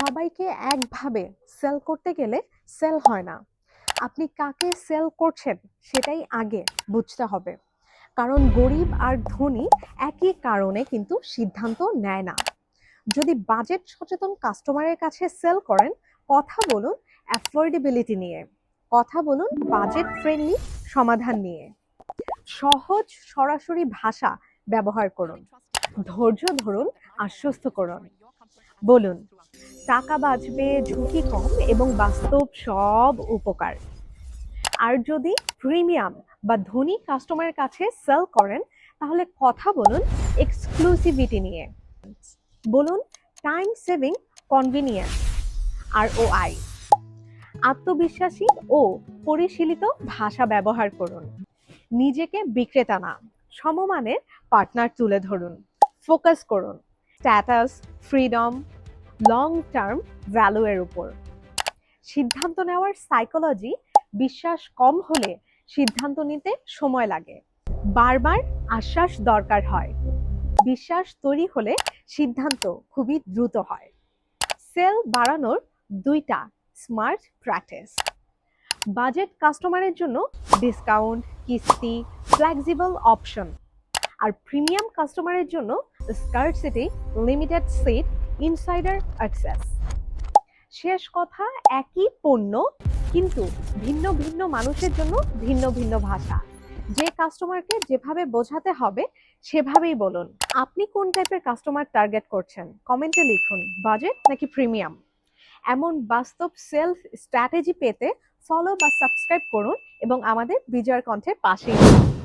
সবাইকে একভাবে সেল করতে গেলে সেল হয় না। আপনি কাকে সেল করছেন সেটাই আগে বুঝতে হবে। কারণ গরিব আর ধনী একই কারণে কিন্তু সিদ্ধান্ত নেয় না। যদি বাজেট সচেতন কাস্টমারের কাছে সেল করেন, কথা বলুন অ্যাফোর্ডেবিলিটি নিয়ে, কথা বলুন বাজেট ফ্রেন্ডলি সমাধান নিয়ে। সহজ সরাসরি ভাষা ব্যবহার করুন, ধৈর্য ধরুন, আশ্বস্ত করুন। বলুন টাকা বাঁচবে, ঝুঁকি কম এবং বাস্তব সব উপকার। আর যদি প্রিমিয়াম বা ধনী কাস্টমারের কাছে সেল করেন, তাহলে কথা বলুন এক্সক্লুসিভিটি নিয়ে। বলুন টাইম সেভিং, কনভিনিয়েন্স, ROI। আত্মবিশ্বাসী ও পরিশীলিত ভাষা ব্যবহার করুন। নিজেকে বিক্রেতা না, সমমানের পার্টনার তুলে ধরুন। ফোকাস করুন status, freedom, long term value এর উপর। সিদ্ধান্ত নেওয়ার সাইকোলজি, বিশ্বাস কম হলে সিদ্ধান্ত নিতে সময় লাগে। বারবার আশ্বাস দরকার হয়। বিশ্বাস তৈরি হলে সিদ্ধান্ত খুবই দ্রুত হয়। সেল বাড়ানোর 2টা স্মার্ট প্র্যাকটিস। বাজেট কাস্টমারের জন্য ডিসকাউন্ট, কিস্তি, ফ্লেক্সিবল অপশন। আর প্রিমিয়াম কাস্টমারের জন্য স্কার্সিটি, লিমিটেড সিট, ইনসাইডার অ্যাক্সেস। শেষ কথা, একই পণ্য কিন্তু ভিন্ন ভিন্ন মানুষের জন্য ভিন্ন ভিন্ন ভাষা। যে কাস্টমারকে যেভাবে বোঝাতে হবে সেভাবেই বলুন। আপনি কোন টাইপের কাস্টমার টার্গেট করছেন কমেন্টে লিখুন, বাজেট নাকি প্রিমিয়াম। এমন বাস্তব সেলফ স্ট্র্যাটেজি পেতে ফলো বা সাবস্ক্রাইব করুন এবং আমাদের বিজয়ের কণ্ঠের পাশেই থাকুন।